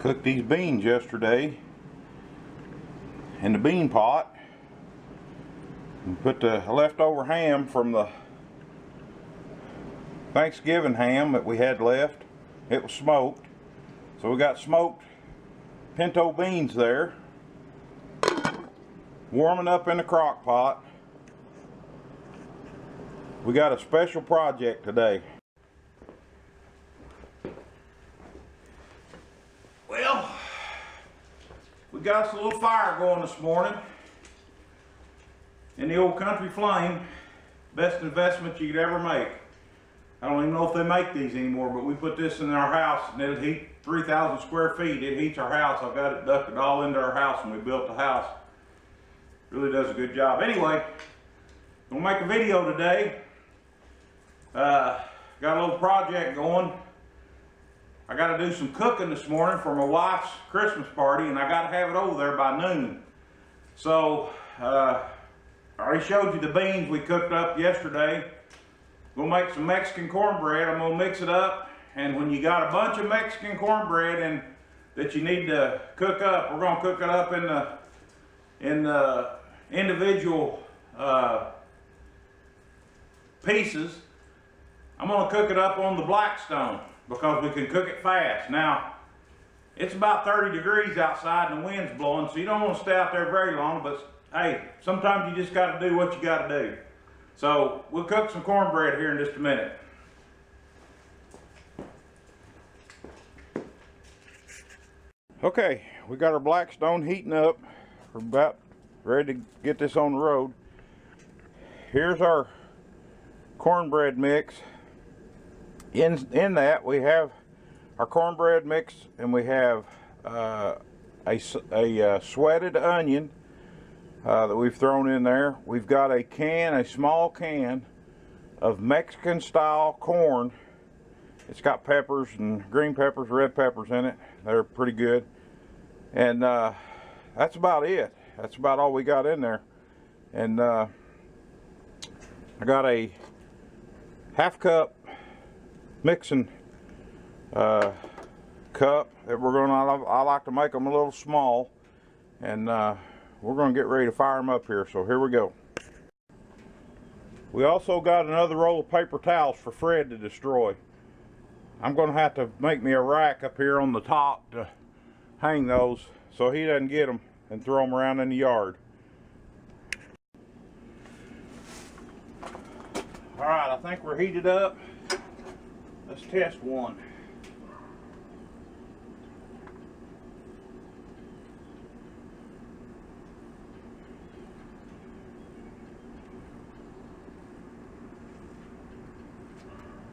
Cooked these beans yesterday in the bean pot and put the leftover ham from the Thanksgiving ham that we had left. It was smoked, so we got smoked pinto beans there warming up in the crock pot. We got a special project today. Well, we got us a little fire going this morning in the old country flame. Best investment you could ever make. I don't even know if they make these anymore, but we put this in our house and it'll heat 3,000 square feet. It heats our house. I've got it ducted all into our house when we built the house. Really does a good job. Anyway, gonna make a video today. Got a little project going. I got to do some cooking this morning for my wife's Christmas party, and I got to have it over there by noon. So, I already showed you the beans we cooked up yesterday. We'll make some Mexican cornbread. I'm going to mix it up, and when you got a bunch of Mexican cornbread and that you need to cook up, we're going to cook it up in the individual pieces. I'm going to cook it up on the Blackstone because we can cook it fast. Now, it's about 30 degrees outside and the wind's blowing, so you don't want to stay out there very long, but hey, sometimes you just got to do what you got to do. So, we'll cook some cornbread here in just a minute. Okay, we got our Blackstone heating up. We're about ready to get this on the road. Here's our cornbread mix. In that we have our cornbread mix, and we have a sweated onion that we've thrown in there. We've got a small can of Mexican style corn. It's got peppers and green peppers, red peppers in it. They're pretty good. And that's about it. That's about all we got in there. And I got a half cup mixing cup that we're gonna, I like to make them a little small, and we're gonna get ready to fire them up here. So here we go. We also got another roll of paper towels for Fred to destroy. I'm gonna have to make me a rack up here on the top to hang those so he doesn't get them and throw them around in the yard. All right, I think we're heated up. Let's test one.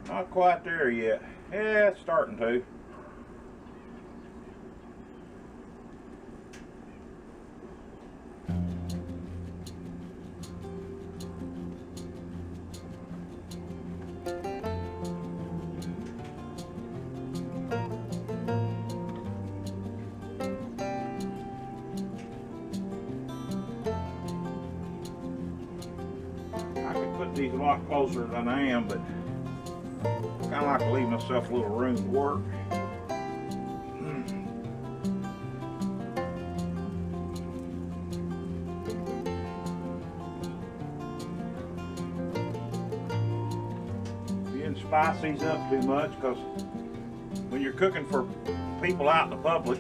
Not quite there yet. Yeah, it's starting to. These a lot closer than I am, but I kind of like to leave myself a little room to work. You didn't spice these up too much, because when you're cooking for people out in the public,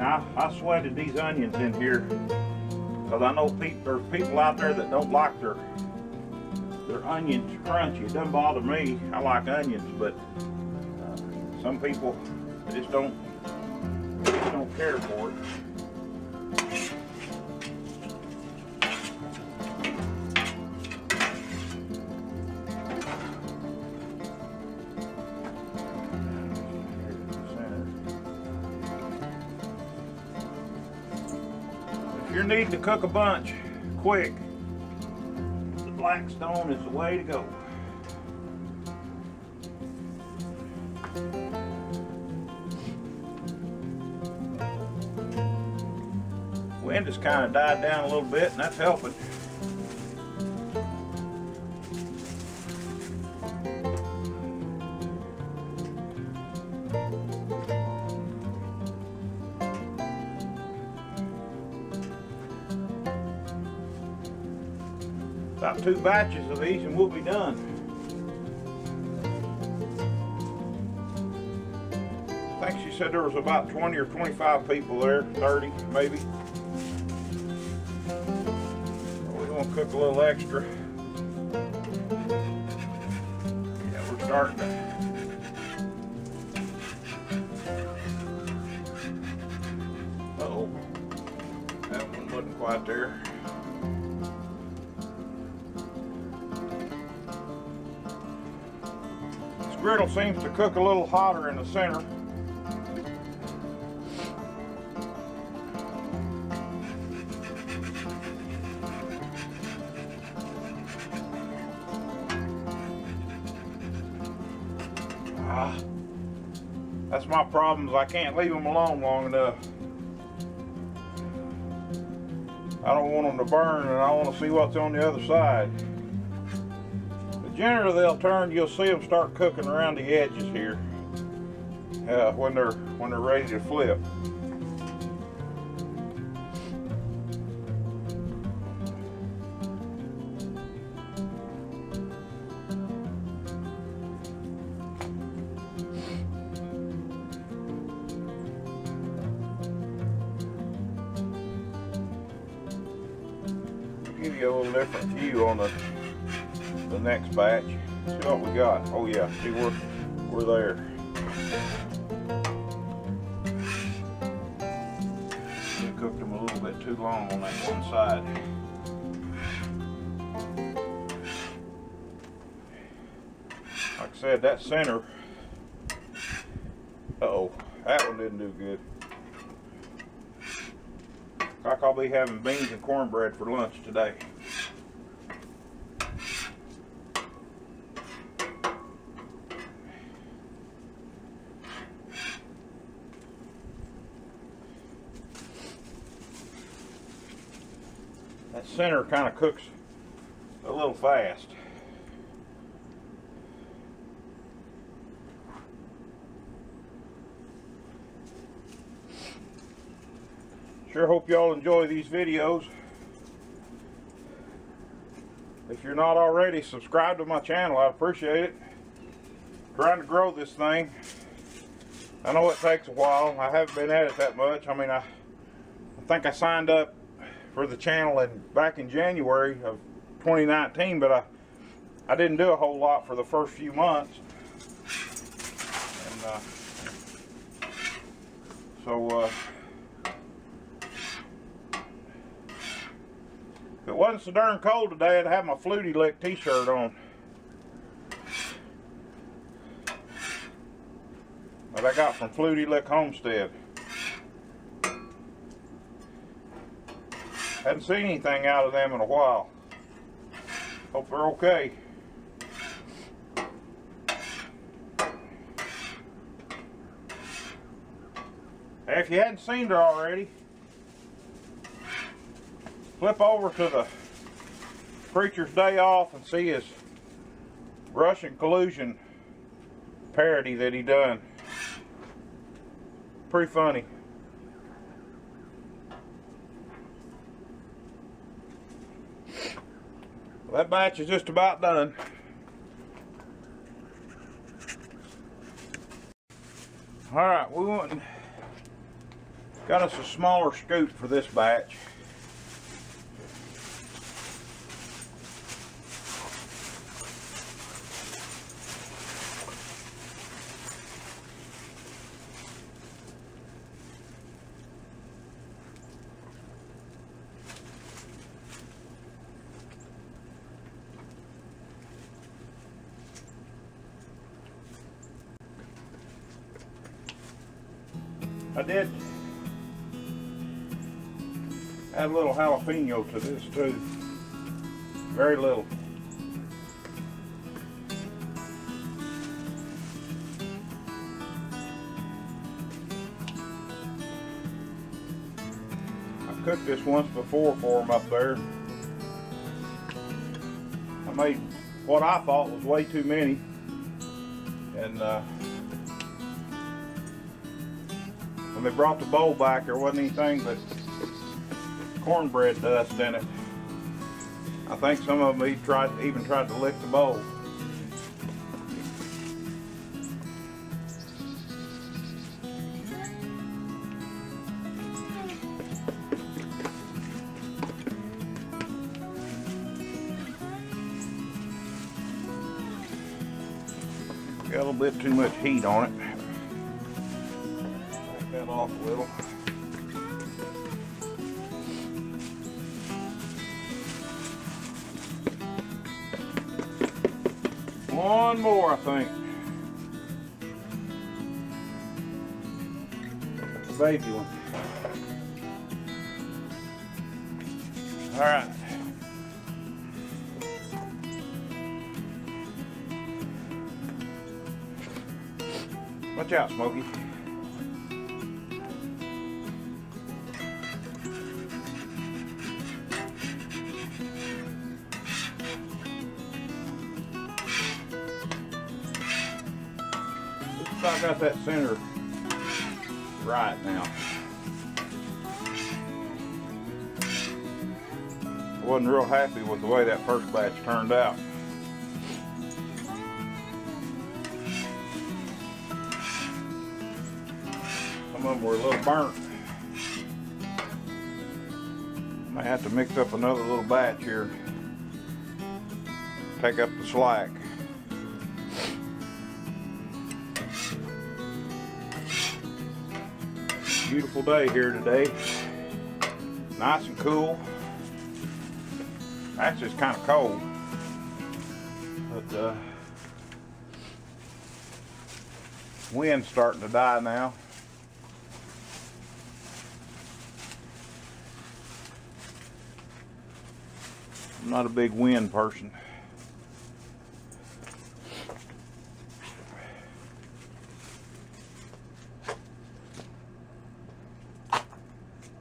I sweated these onions in here. Because I know there's people out there that don't like their onions crunchy. It doesn't bother me. I like onions, but some people just don't care for it. If you're needing to cook a bunch quick, the Blackstone is the way to go. Wind has kind of died down a little bit, and that's helping. About 2 batches of these and we'll be done. I think she said there was about 20 or 25 people there, 30 maybe. We're gonna cook a little extra. Yeah, we're starting to. Uh-oh, that one wasn't quite there. This griddle seems to cook a little hotter in the center. That's my problem, is I can't leave them alone long enough. I don't want them to burn, and I want to see what's on the other side. But generally they'll turn, you'll see them start cooking around the edges here when they're ready to flip. Give you a little different view on the next batch. See what we got. Oh yeah, see we're there. We cooked them a little bit too long on that one side. Like I said, that center. Uh-oh, that one didn't do good. Like I'll be having beans and cornbread for lunch today. That center kind of cooks a little fast. Sure hope y'all enjoy these videos. If you're not already, subscribe to my channel. I appreciate it. Trying to grow this thing. I know it takes a while. I haven't been at it that much. I mean, I think I signed up for the channel back in January of 2019, but I didn't do a whole lot for the first few months. And if it wasn't so darn cold today, I'd have my Flutie Lick t-shirt on. That I got from Flutie Lick Homestead. Hadn't seen anything out of them in a while. Hope they're okay. Hey, if you hadn't seen her already, flip over to the Preacher's Day Off and see his Russian collusion parody that he done. Pretty funny. Well, that batch is just about done. Alright, got us a smaller scoop for this batch. I did add a little jalapeno to this too. Very little. I cooked this once before for them up there. I made what I thought was way too many, and when they brought the bowl back, there wasn't anything but cornbread dust in it. I think some of them even tried to lick the bowl. Got a little bit too much heat on it. Back that off a little. One more, I think. The baby one. All right. Watch out, Smokey. I got that center right now. I wasn't real happy with the way that first batch turned out. Some of them were a little burnt. Might have to mix up another little batch here. Take up the slack. Beautiful day here today. Nice and cool. Actually, it's kind of cold, but wind's starting to die now. I'm not a big wind person.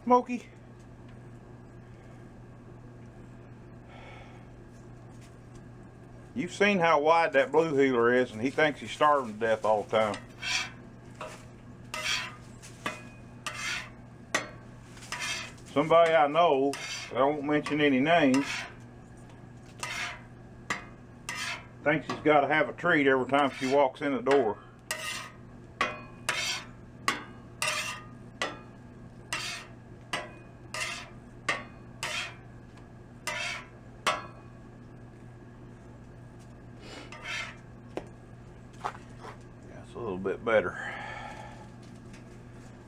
Smokey. You've seen how wide that blue heeler is, and he thinks he's starving to death all the time. Somebody I know, I won't mention any names, thinks she's got to have a treat every time she walks in the door. A little bit better.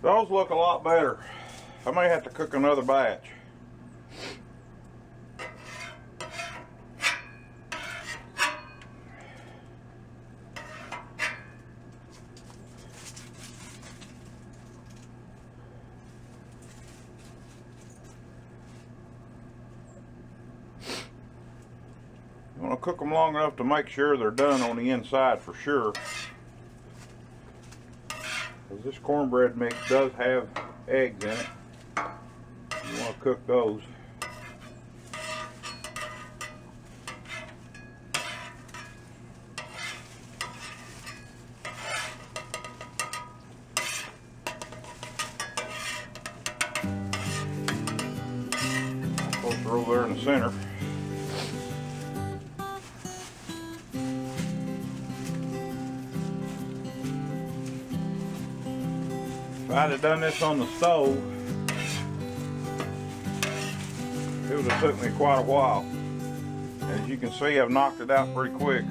Those look a lot better. I may have to cook another batch. You want to cook them long enough to make sure they're done on the inside for sure. Because this cornbread mix does have eggs in it. You want to cook those. Supposed to roll there in the center. If I'd have done this on the stove, it would have took me quite a while. As you can see, I've knocked it out pretty quick.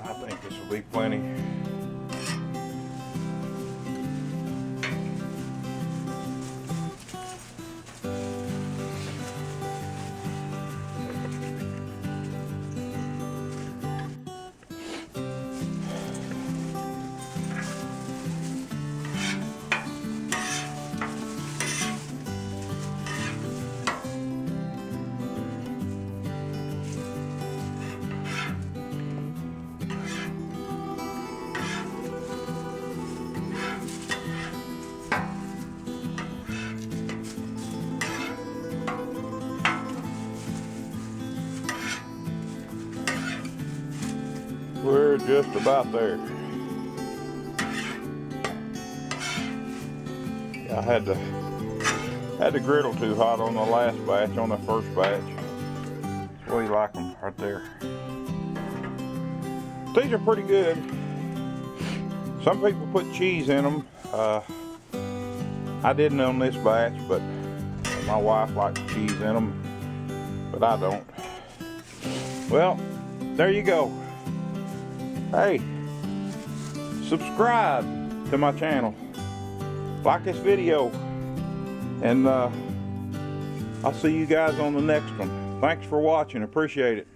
I think this will be plenty. just about there. I had the griddle too hot on the last batch, on the first batch. That's the way you like them, right there. These are pretty good. Some people put cheese in them. I didn't on this batch, but my wife likes cheese in them, but I don't. Well, there you go. Hey, subscribe to my channel. Like this video. And I'll see you guys on the next one. Thanks for watching. Appreciate it.